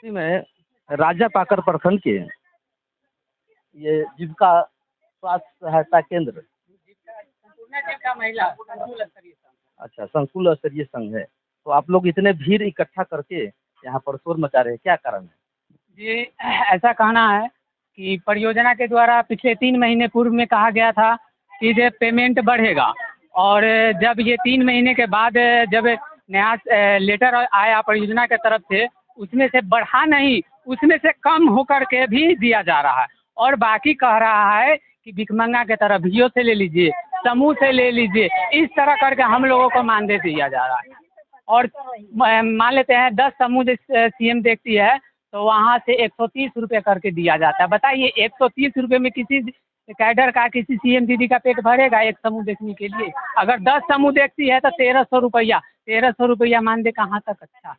इसी में राजापाकर प्रखंड के ये जीविका स्वास्थ्य सहायता केंद्र अच्छा संकुल स्तरीय संघ है। तो आप लोग इतने भीड़ इकट्ठा करके यहाँ पर शोर मचा रहे हैं, क्या कारण है? जी, ऐसा कहना है कि परियोजना के द्वारा पिछले 3 महीने पूर्व में कहा गया था कि ये पेमेंट बढ़ेगा, और जब ये 3 महीने के बाद जब नया लेटर आया परियोजना के तरफ से, उसमें से बढ़ा नहीं, उसमें से कम होकर के भी दिया जा रहा है। और बाकी कह रहा है कि भिखमंगा के तरफ भियो से ले लीजिए, समूह से ले लीजिए, इस तरह करके हम लोगों को मानदेय दिया जा रहा है। और मान लेते हैं 10 समूह सीएम देखती है तो वहाँ से 130 रुपये करके दिया जाता है। बताइए 130 रुपये में किसी कैडर का, किसी सीएम दीदी का पेट भरेगा एक समूह देखने के लिए? अगर 10 समूह देखती है तो 1300 रुपया, 1300 रुपया मानदेय कहाँ तक अच्छा?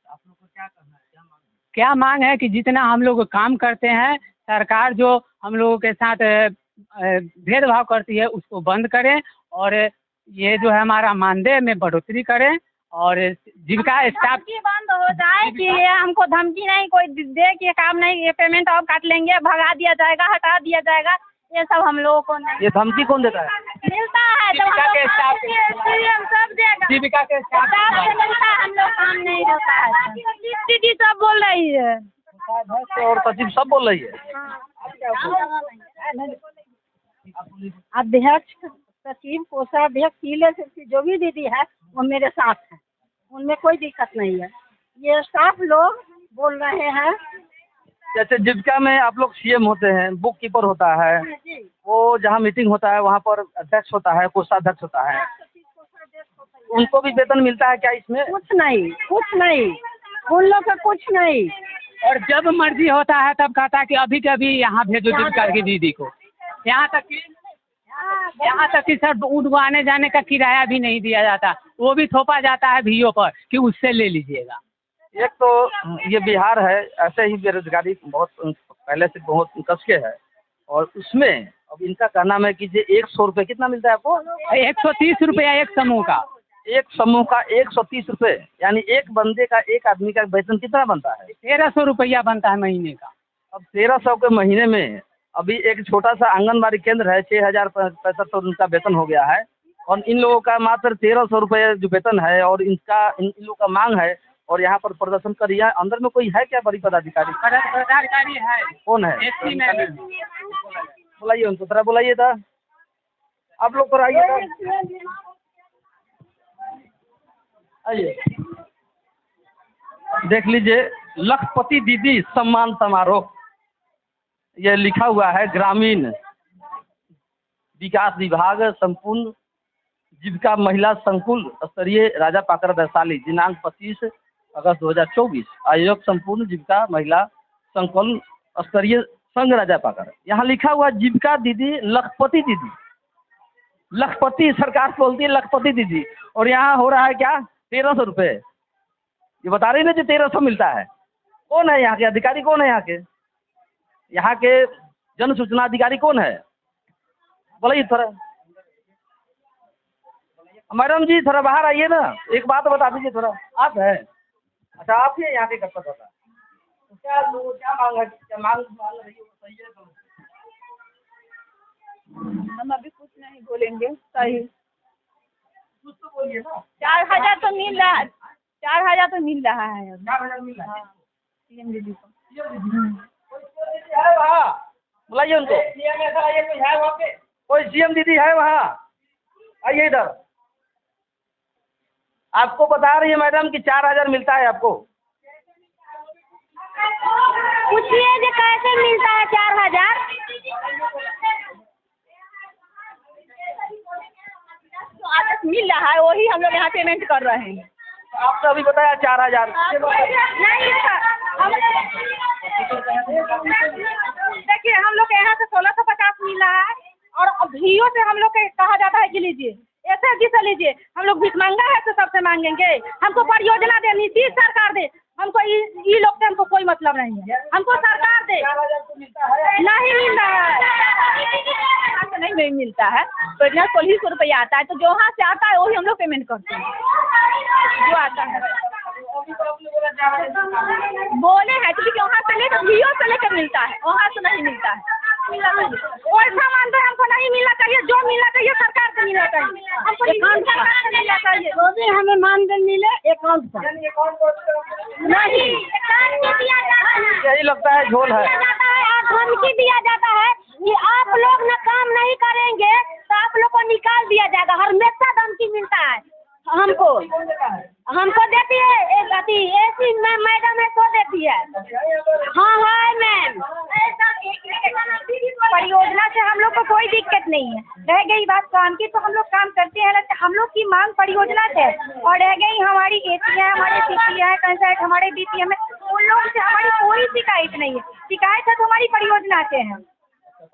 आप लोग को क्या करना है, क्या मांग है कि जितना हम लोग काम करते हैं, सरकार जो हम लोगों के साथ भेदभाव करती है उसको बंद करें, और ये जो है हमारा मानदेय में बढ़ोतरी करें, और जीविका स्टाफ की बंद हो जाए कि ये हमको धमकी नहीं कोई दे कि काम नहीं, ये पेमेंट और काट लेंगे, भगा दिया जाएगा, हटा दिया जाएगा, ये सब हम लोगों को नहीं। ये धमकी कौन देता है? मिलता है जीविका के स्टाफ सब देगा, जीविका के स्टाफ से मिलता है, हम लोग काम नहीं रहता है। दीदी सब बोल रही है और सचिव सब बोल रही है। अध्यक्ष, सचिव, कोषाध्यक्ष, सीले से जो भी दीदी है वो मेरे साथ है, उनमें कोई दिक्कत नहीं है। ये स्टाफ लोग बोल रहे हैं। जैसे जीविका में आप लोग सीएम होते हैं, बुक कीपर होता है, वो जहाँ मीटिंग होता है वहाँ पर अध्यक्ष होता है, कोषाध्यक्ष होता है, उनको भी वेतन मिलता है क्या इसमें? कुछ नहीं, कुछ नहीं, उन लोग का कुछ नहीं। और जब मर्जी होता है तब कहता है कि अभी के अभी यहाँ भेजो जीविका की दीदी को। यहाँ तक कि सर ऊँट आने जाने का किराया भी नहीं दिया जाता, वो भी थोपा जाता है भीओ पर कि उससे ले लीजिएगा। एक तो ये बिहार है, ऐसे ही बेरोजगारी बहुत पहले से बहुत कस के है, और उसमें अब इनका कहना है कि ये 100 रुपये कितना मिलता है आपको? 130 रुपया एक समूह का। एक समूह का 130 रुपये, यानी एक बंदे का, एक आदमी का वेतन कितना बनता है? 1300 रुपया बनता है महीने का। अब 1300 के महीने में अभी एक छोटा सा आंगनबाड़ी केंद्र है, 6065 उनका वेतन हो गया है, और इन लोगों का मात्र 1300 रुपये जो वेतन है, और इनका इन लोगों का मांग है, और यहाँ पर प्रदर्शन कर रही है। अंदर में कोई है क्या बड़ी पदाधिकारी? पदाधिकारी है। कौन है? बुलाइए उनको, तरह बुलाइए था, आप लोग तो आइए था, आइए देख लीजिए। लखपति दीदी सम्मान समारोह, ये लिखा हुआ है ग्रामीण विकास विभाग संपूर्ण जीविका महिला संकुल स्तरीय राजापाकर वैशाली, दिनांक 25 अगस्त 2024। आयोग संपूर्ण जीविका महिला संकुल स्तरीय संघ राजापाकर। यहाँ लिखा हुआ जीविका दीदी लखपति दीदी, लखपति सरकार बोलती है लखपति दीदी, और यहाँ हो रहा है क्या? 1300 रुपये। ये बता रही ना जो 1300 मिलता है। कौन है यहाँ के अधिकारी? कौन है यहाँ के जन सूचना अधिकारी कौन है? बोलिए थोड़ा। मैडम जी थोड़ा बाहर आइए ना, एक बात बता दीजिए थोड़ा। आप हैं? अच्छा, आप ही यहाँ के कर्तव्य होता है। तो क्या मांग है, क्या मांग रही है? सही है तो हम अभी कुछ नहीं बोलेंगे। सही कुछ तो बोलिए ना। 4000 तो मिल रहा है, 4000 तो मिल रहा है। 4000 मिल रहा है सीएम दीदी को। बुलाइए उनको। कोई सीएम दीदी है वहाँ? आइए इधर। आपको बता रही है मैडम कि 4000 मिलता है आपको। पूछिए कि कैसे मिलता है 4000? जो आदेश मिल रहा है वही हम लोग यहाँ पेमेंट कर रहे हैं। आपने अभी बताया 4000। देखिए हम लोग यहाँ से 1650 मिल रहा है, और भीओ से हम लोग के कहा जाता है कि लीजिए, ऐसे जिसे लीजिए। हम लोग भिखमंगा है तो सबसे मांगेंगे? हमको परियोजना दे, नीतीश सरकार दे, हमको ई लोग से हमको कोई मतलब नहीं है। हमको सरकार दे। नहीं मिल रहा है, नहीं मिलता है। तो 100 रुपया आता है, तो जो वहाँ से आता है वही हम लोग पेमेंट करते हैं, जो आता है। बोले हैं क्योंकि वहाँ से लेकर वीओ से लेकर मिलता है, वहाँ से नहीं मिलता है। वैसा मानते हमको नहीं मिलना चाहिए, जो मिलना चाहिए सरकार से मिलना चाहिए, हमको सरकार से मिलना चाहिए। जो भी हमें मानदेन मिले अकाउंट पर नहीं दिया जाता है, यही लगता है झोल है। और धमकी दिया जाता है कि आप लोग न काम नहीं करेंगे तो आप लोग को निकाल दिया जाएगा। हमेशा धमकी मिलता है हमको देती है एक अति ऐसी मैडम है तो देती है। हाँ हाँ मैम, परियोजना से हम लोग को कोई दिक्कत नहीं है। रह गई बात काम की तो हम लोग काम करते हैं, हम लोग की मांग परियोजना से। और रह गई हमारी एसी है, हमारे सीपी है, कंसल्ट हमारे बीपीएम है, उन लोगों से हमारी कोई शिकायत नहीं है। शिकायत है तो हमारी परियोजना से है,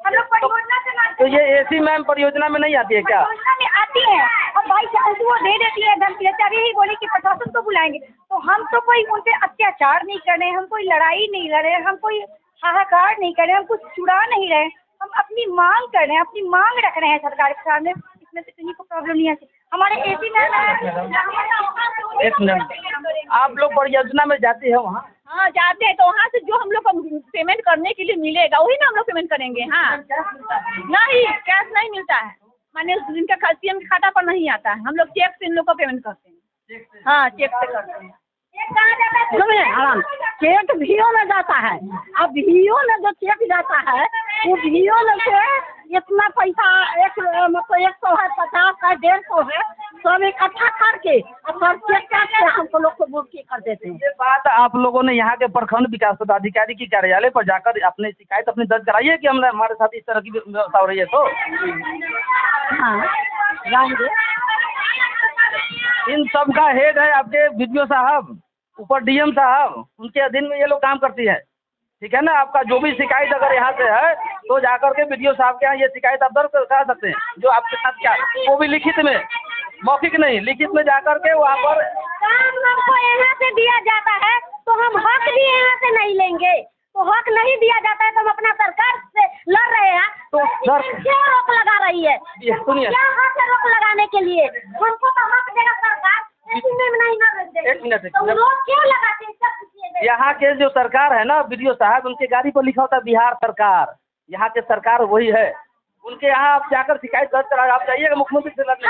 हम लोग परियोजना से मांगते तो ये एसी मैम परियोजना में नहीं आती है क्या? परियोजना में आती है और भाई चांस वो दे देती है धमकी। अचार्य ही बोली कि प्रशासन को बुलाएंगे, तो हम तो कोई उन पे अत्याचार नहीं कर रहे हैं, हम कोई लड़ाई नहीं लड़ रहे हैं, हम कोई हाहाकार नहीं कर रहे हैं, हम कुछ चुरा नहीं रहे हैं, हम अपनी मांग कर रहे हैं, अपनी मांग रख रहे हैं सरकार के सामने। इसमें से किसी को प्रॉब्लम नहीं आती। हमारे एसी मैम है। एक मिनट, आप लोग परियोजना में जाते हैं वहाँ? हाँ जाते हैं, तो वहाँ से जो हम लोग को पेमेंट करने के लिए मिलेगा वही ना हम लोग पेमेंट करेंगे। हाँ नहीं, कैश नहीं मिलता है, माने जिनका सीएम के खाता पर नहीं आता है, हम लोग चेक से इन लोग को पेमेंट करते हैं। हाँ चेक से करते हैं। आराम चेक वीओ में जाता है। अब वीओ में जो चेक जाता है वो वीओ में से इतना पैसा मतलब 100 है, 50 है, 150 है, सब इकट्ठा करके और सब चेक करके हमको लोग को बुक कर देते हैं। ये बात आप लोगों ने यहाँ के प्रखंड विकास पदाधिकारी की कार्यालय पर जाकर अपने शिकायत अपनी दर्ज कराई है कि हमारे साथ इस तरह की व्यवस्था हो रही है? तो हाँ जाएंगे। इन सब का हेड है आपके वीडियो साहब, ऊपर डीएम साहब, उनके अधीन में ये लोग काम करती है। ठीक है ना? आपका जो भी शिकायत अगर यहाँ से है तो जाकर के वीडियो साहब के यहाँ ये शिकायत आप दर्ज करा सकते हैं। जो आपके साथ क्या, वो भी लिखित में, मौखिक नहीं, लिखित में जाकर के वहाँ पर काम हमको यहाँ से दिया जाता है तो हम हक भी यहाँ से नहीं लेंगे। तो हक नहीं दिया जाता है तो हम अपना सरकार से लड़ रहे हैं। तो सर क्यों रोक लगा रही है? सुनिए, क्या हक है रोक लगाने के लिए? हमको तो हक देगा सरकार, लेकिन में नहीं ना देगी। एक मिनट, तो रोक क्यों लगाते हैं? सब पूछिए। यहाँ के जो सरकार है ना वीडियो साहब, उनके गाड़ी पर लिखा होता है बिहार सरकार। यहाँ के सरकार वही है, उनके यहाँ आप जाकर शिकायत दर्ज करा। आप जाइएगा मुख्यमंत्री से लड़ने।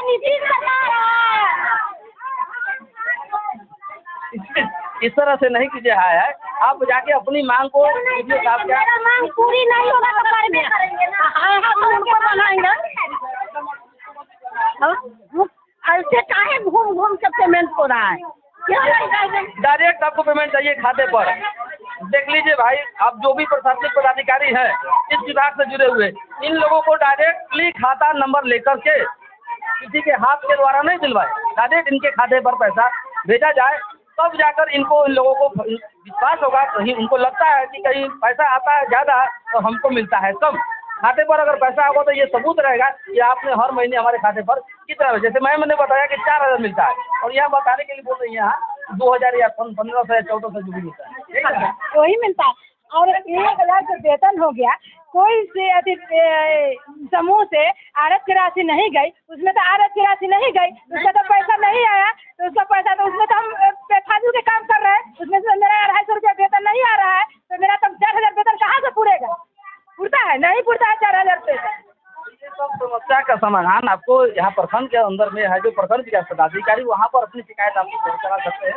नीतीश सरकार है। इस तरह से नहीं कीजिए है, आप जाके अपनी मांग को वीडियो साहब क्या मेरा मांग पूरी नहीं होगा तो करबे करेंगे ना। हम उनको बनाएंगे। ऐसे काहे घूम घूम के पेमेंट हो रहा है? क्या डायरेक्ट आपको पेमेंट चाहिए खाते पर? देख लीजिए भाई, आप जो भी प्रशासनिक पदाधिकारी हैं इस विभाग से जुड़े हुए, इन लोगों को डायरेक्टली खाता नंबर लेकर के किसी के हाथ के द्वारा नहीं दिलवाए, डायरेक्ट इनके खाते पर पैसा भेजा जाए, तब जाकर इन लोगों को विश्वास होगा। कहीं उनको लगता है कि कहीं पैसा आता है ज़्यादा तो हमको मिलता है कम। खाते पर अगर पैसा होगा तो ये सबूत रहेगा कि आपने हर महीने हमारे खाते पर कितना, जैसे मैंने बताया कि 4000 मिलता है और यहाँ बताने के लिए बोल रही है यहाँ 2000 या 1500 या 1400 जो भी मिलता है वही मिलता है। और 1000 जो वेतन हो गया, कोई से अधिक समूह से आरत की राशि नहीं गई, उसमें तो आरत की राशि नहीं गई, उसमें तो पैसा नहीं आया, तो उसका पैसा तो उसमें तो हम फालतू के काम कर रहे हैं, उसमें से मेरा 250 रुपया वेतन नहीं आ रहा है, तो मेरा तो 4000 वेतन कहाँ से पूरेगा? पूरता है? नहीं पूरता है 4000 रुपये। ये सब समस्या का समाधान आपको यहाँ प्रखंड के अंदर में है, जो प्रखंड विकास पदाधिकारी वहाँ पर अपनी शिकायत आपको दर्ज करा सकते हैं।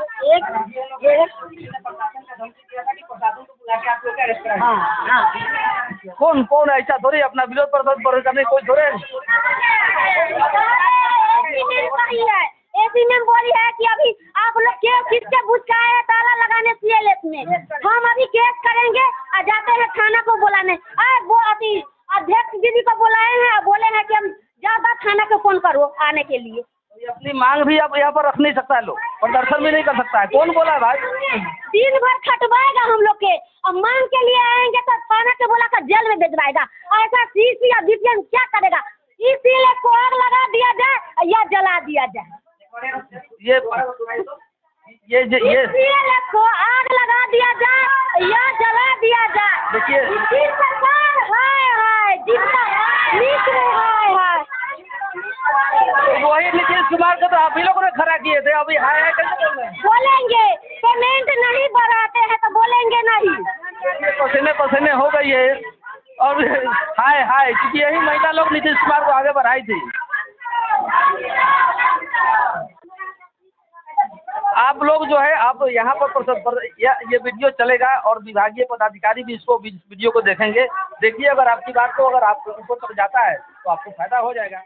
कौन कौन ऐसा थोड़ी अपना विरोध प्रदर्शन करने कोई थोड़े एसी में बोली है कि अभी आप लोग केस किसके बुझ का है ताला लगाने सीएलएफ में, हम अभी केस करेंगे और जाते हैं थाना को बुलाने। वो अभी अध्यक्ष दीदी को बुलाए हैं और बोले हैं कि हम ज्यादा थाना को फोन करो आने के लिए। अपनी मांग भी अब यहाँ पर रख नहीं सकता है, लोग प्रदर्शन भी नहीं कर सकता है। कौन बोला है भाई? दिन भर खटवाएगा हम लोग के, अब मांग के लिए आएंगे तो थाना के बुला कर जेल में भेजवाएगा। ऐसा सीसी या बीपीएम क्या करेगा? इसीलिए को आग लगा दिया जाए या जला दिया जाए। ये को आग लगा दिया जाए या जला दिया जाए। देखिए सरकार है जिसका नीच में है। वही नीतीश कुमार को तो आप ही लोगों ने खड़ा किए थे, अभी हाय हाय कैसे बोल रहे हैं? बोलेंगे पेमेंट नहीं बढ़ाते हैं तो बोलेंगे नहीं। ये पसीने पसीने हो गई है और हाय हाय, क्योंकि यही महिला लोग नीतीश कुमार को आगे बढ़ाई थी। आप लोग जो है आप यहाँ पर ये वीडियो चलेगा और विभागीय पदाधिकारी भी इसको वीडियो को देखेंगे। देखिए, अगर आपकी बात को अगर आपको ऊपर तक जाता है तो आपको फायदा हो जाएगा।